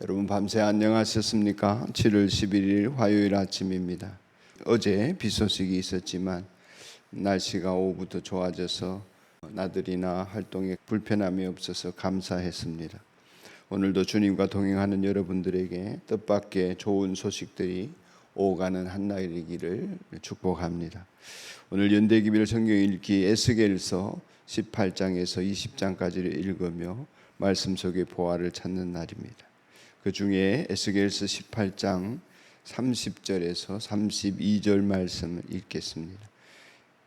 여러분 밤새 안녕하셨습니까? 7월 11일 화요일 아침입니다. 어제 비 소식이 있었지만 날씨가 오후부터 좋아져서 나들이나 활동에 불편함이 없어서 감사했습니다. 오늘도 주님과 동행하는 여러분들에게 뜻밖의 좋은 소식들이 오가는 한날이기를 축복합니다. 오늘 연대기별 성경 읽기 에스겔서 18장에서 20장까지를 읽으며 말씀 속의 보화를 찾는 날입니다. 그 중에 에스겔서 18장 30절에서 32절 말씀을 읽겠습니다.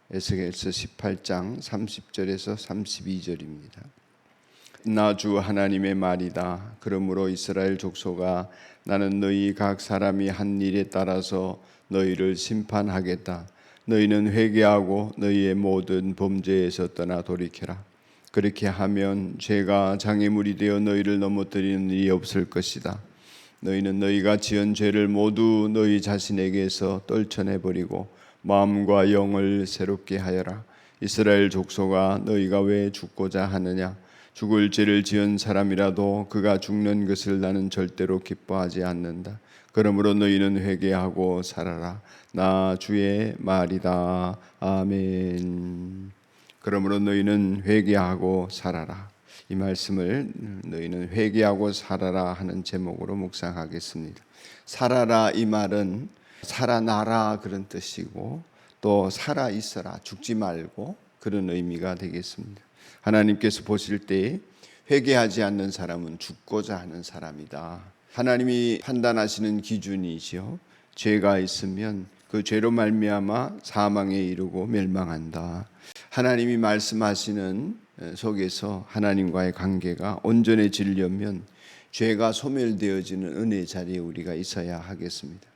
에스겔서 18장 30절에서 32절입니다. 나 주 하나님의 말이다. 그러므로 이스라엘 족속아, 나는 너희 각 사람이 한 일에 따라서 너희를 심판하겠다. 너희는 회개하고 너희의 모든 범죄에서 떠나 돌이켜라. 그렇게 하면 죄가 장애물이 되어 너희를 넘어뜨리는 일이 없을 것이다. 너희는 너희가 지은 죄를 모두 너희 자신에게서 떨쳐내버리고 마음과 영을 새롭게 하여라. 이스라엘 족속아, 너희가 왜 죽고자 하느냐? 죽을 죄를 지은 사람이라도 그가 죽는 것을 나는 절대로 기뻐하지 않는다. 그러므로 너희는 회개하고 살아라. 나 주의 말이다. 아멘. 그러므로 너희는 회개하고 살아라. 이 말씀을 너희는 회개하고 살아라 하는 제목으로 묵상하겠습니다. 살아라 이 말은 살아나라 그런 뜻이고 또 살아 있어라, 죽지 말고 그런 의미가 되겠습니다. 하나님께서 보실 때 회개하지 않는 사람은 죽고자 하는 사람이다. 하나님이 판단하시는 기준이지요. 죄가 있으면 그 죄로 말미암아 사망에 이르고 멸망한다. 하나님이 말씀하시는 속에서 하나님과의 관계가 온전해지려면 죄가 소멸되어지는 은혜의 자리에 우리가 있어야 하겠습니다.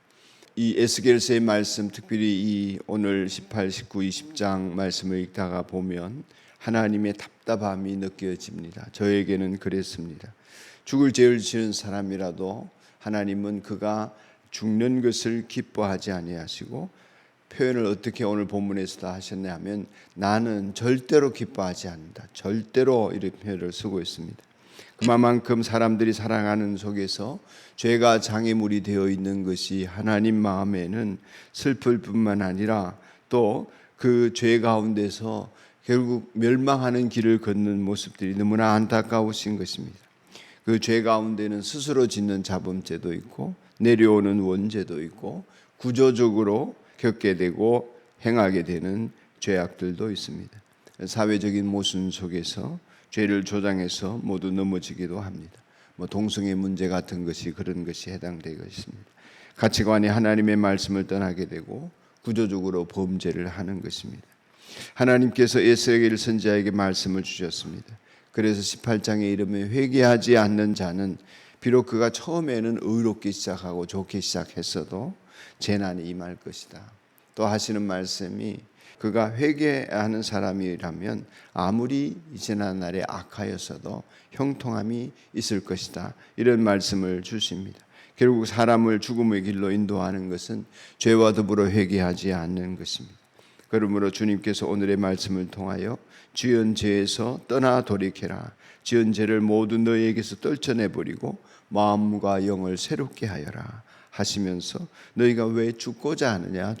이 에스겔서의 말씀, 특별히 이 오늘 18, 19, 20장 말씀을 읽다가 보면 하나님의 답답함이 느껴집니다. 저에게는 그랬습니다. 죽을 죄를 지은 사람이라도 하나님은 그가 죽는 것을 기뻐하지 아니하시고, 표현을 어떻게 오늘 본문에서도 하셨냐 하면 나는 절대로 기뻐하지 않는다. 절대로 이런 표현을 쓰고 있습니다. 그만큼 사람들이 살아가는 속에서 죄가 장애물이 되어 있는 것이 하나님 마음에는 슬플 뿐만 아니라 또 그 죄 가운데서 결국 멸망하는 길을 걷는 모습들이 너무나 안타까우신 것입니다. 그 죄 가운데는 스스로 짓는 자범죄도 있고 내려오는 원죄도 있고 구조적으로 겪게 되고 행하게 되는 죄악들도 있습니다. 사회적인 모순 속에서 죄를 조장해서 모두 넘어지기도 합니다. 동성애 문제 같은 것이 그런 것이 해당되고 있습니다. 가치관이 하나님의 말씀을 떠나게 되고 구조적으로 범죄를 하는 것입니다. 하나님께서 에스겔 선지자에게 말씀을 주셨습니다. 그래서 18장에 이르면 회개하지 않는 자는 비록 그가 처음에는 의롭게 시작하고 좋게 시작했어도 재난이 임할 것이다. 또 하시는 말씀이 그가 회개하는 사람이라면 아무리 지난 날에 악하였어도 형통함이 있을 것이다. 이런 말씀을 주십니다. 결국 사람을 죽음의 길로 인도하는 것은 죄와 더불어 회개하지 않는 것입니다. 그러므로 주님께서 오늘의 말씀을 통하여 지은 죄에서 떠나 돌이켜라. 지은 죄를 모두 너희에게서 떨쳐내버리고 마음과 영을 새롭게 하여라 하시면서 너희가 왜 죽고자 하느냐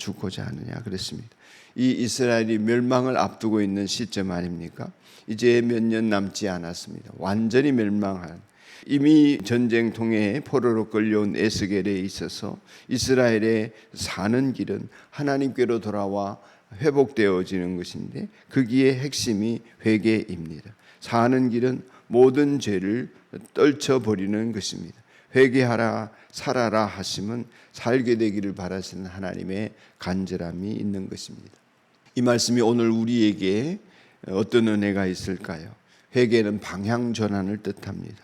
그랬습니다. 이 이스라엘이 멸망을 앞두고 있는 시점 아닙니까? 이제 몇 년 남지 않았습니다. 완전히 멸망한, 이미 전쟁통에 포로로 끌려온 에스겔에 있어서 이스라엘의 사는 길은 하나님께로 돌아와 회복되어지는 것인데 거기에 핵심이 회개입니다. 사는 길은 모든 죄를 떨쳐버리는 것입니다. 회개하라 살아라 하시면 살게 되기를 바라시는 하나님의 간절함이 있는 것입니다. 이 말씀이 오늘 우리에게 어떤 은혜가 있을까요? 회개는 방향 전환을 뜻합니다.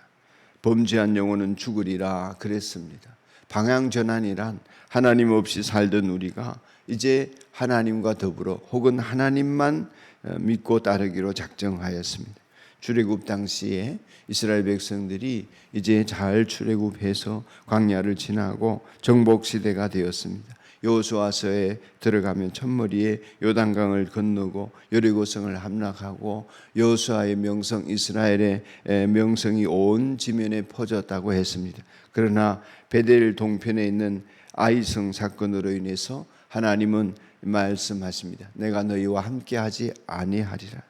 범죄한 영혼은 죽으리라 그랬습니다. 방향 전환이란 하나님 없이 살던 우리가 이제 하나님과 더불어 혹은 하나님만 믿고 따르기로 작정하였습니다. 출애굽 당시에 이스라엘 백성들이 이제 잘 출애굽해서 광야를 지나고 정복 시대가 되었습니다. 여호수아서에 들어가면 첫머리에 요단강을 건너고 여리고성을 함락하고 여호수아의 명성, 이스라엘의 명성이 온 지면에 퍼졌다고 했습니다. 그러나 베델 동편에 있는 아이성 사건으로 인해서 하나님은 말씀하십니다. 내가 너희와 함께하지 아니하리라.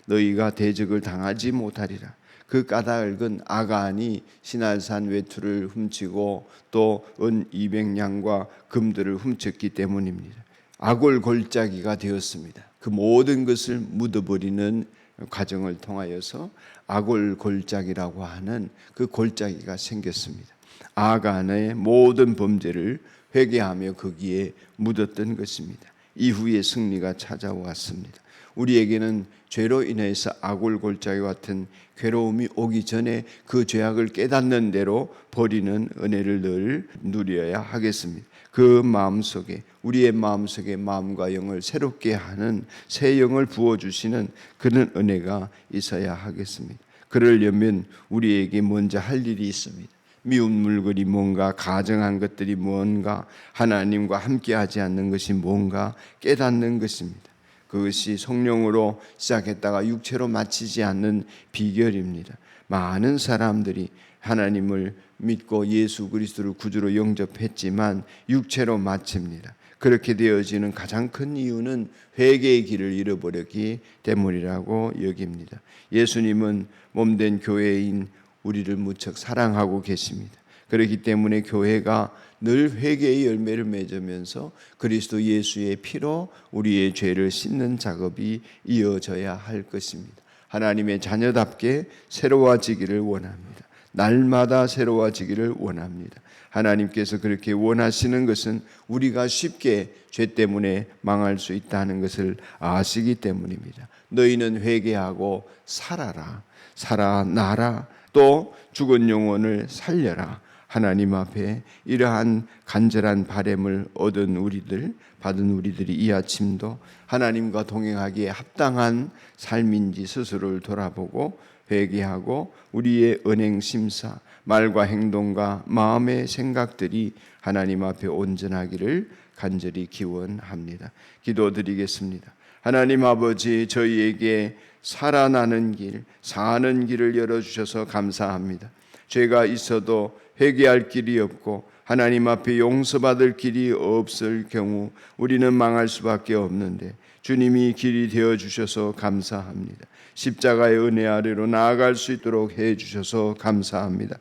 너희가 대적을 당하지 못하리라. 그 까닭은 아간이 시날산 외투를 훔치고 또 은 200냥과 금들을 훔쳤기 때문입니다. 아골 골짜기가 되었습니다. 그 모든 것을 묻어버리는 과정을 통하여서 아골 골짜기라고 하는 그 골짜기가 생겼습니다. 아간의 모든 범죄를 회개하며 거기에 묻었던 것입니다. 이후에 승리가 찾아왔습니다. 우리에게는 죄로 인해서 아골 골짜기 같은 괴로움이 오기 전에 그 죄악을 깨닫는 대로 버리는 은혜를 늘 누려야 하겠습니다. 그 마음속에, 우리의 마음속에 마음과 영을 새롭게 하는 새 영을 부어주시는 그런 은혜가 있어야 하겠습니다. 그러려면 우리에게 먼저 할 일이 있습니다. 미운 물건이 뭔가, 가정한 것들이 뭔가, 하나님과 함께하지 않는 것이 뭔가 깨닫는 것입니다. 그것이 성령으로 시작했다가 육체로 마치지 않는 비결입니다. 많은 사람들이 하나님을 믿고 예수 그리스도를 구주로 영접했지만 육체로 마칩니다. 그렇게 되어지는 가장 큰 이유는 회개의 길을 잃어버렸기 때문이라고 여깁니다. 예수님은 몸된 교회인 우리를 무척 사랑하고 계십니다. 그렇기 때문에 교회가 늘 회개의 열매를 맺으면서 그리스도 예수의 피로 우리의 죄를 씻는 작업이 이어져야 할 것입니다. 하나님의 자녀답게 새로워지기를 원합니다. 날마다 새로워지기를 원합니다. 하나님께서 그렇게 원하시는 것은 우리가 쉽게 죄 때문에 망할 수 있다는 것을 아시기 때문입니다. 너희는 회개하고 살아라. 살아나라. 또 죽은 영혼을 살려라. 하나님 앞에 이러한 간절한 바람을 얻은 우리들, 받은 우리들이 이 아침도 하나님과 동행하기에 합당한 삶인지 스스로를 돌아보고 회개하고 우리의 언행 심사, 말과 행동과 마음의 생각들이 하나님 앞에 온전하기를 간절히 기원합니다. 기도드리겠습니다. 하나님 아버지, 저희에게 살아나는 길, 사는 길을 열어주셔서 감사합니다. 죄가 있어도 회개할 길이 없고 하나님 앞에 용서받을 길이 없을 경우 우리는 망할 수밖에 없는데 주님이 길이 되어주셔서 감사합니다. 십자가의 은혜 아래로 나아갈 수 있도록 해주셔서 감사합니다.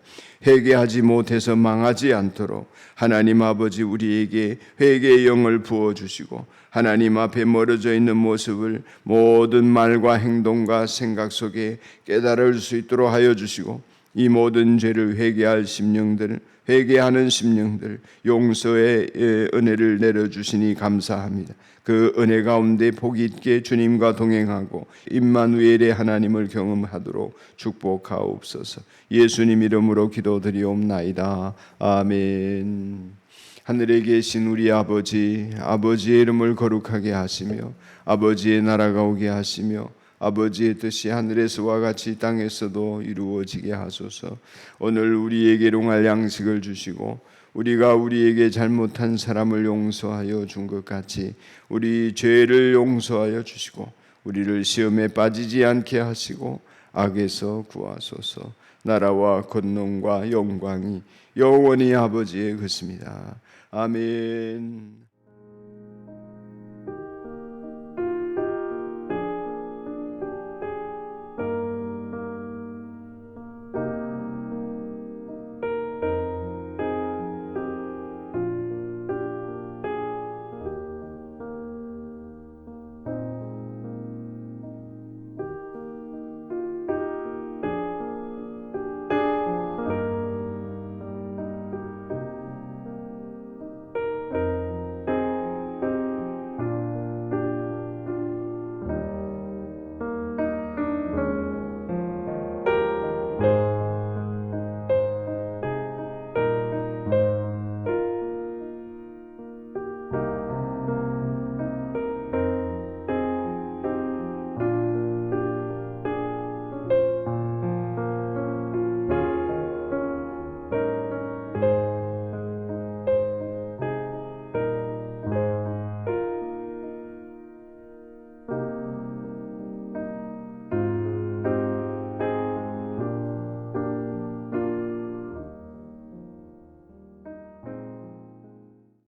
회개하지 못해서 망하지 않도록 하나님 아버지 우리에게 회개의 영을 부어주시고 하나님 앞에 멀어져 있는 모습을 모든 말과 행동과 생각 속에 깨달을 수 있도록 하여 주시고 이 모든 죄를 회개할 심령들, 회개하는 심령들 용서의 은혜를 내려주시니 감사합니다. 그 은혜 가운데 복이 있게 주님과 동행하고 임마누엘의 하나님을 경험하도록 축복하옵소서. 예수님 이름으로 기도드리옵나이다. 아멘. 하늘에 계신 우리 아버지, 아버지의 이름을 거룩하게 하시며 아버지의 나라가 오게 하시며 아버지의 뜻이 하늘에서와 같이 땅에서도 이루어지게 하소서. 오늘 우리에게 일용할 양식을 주시고 우리가 우리에게 잘못한 사람을 용서하여 준 것 같이 우리 죄를 용서하여 주시고 우리를 시험에 빠지지 않게 하시고 악에서 구하소서. 나라와 권능과 영광이 영원히 아버지의 것입니다. 아멘.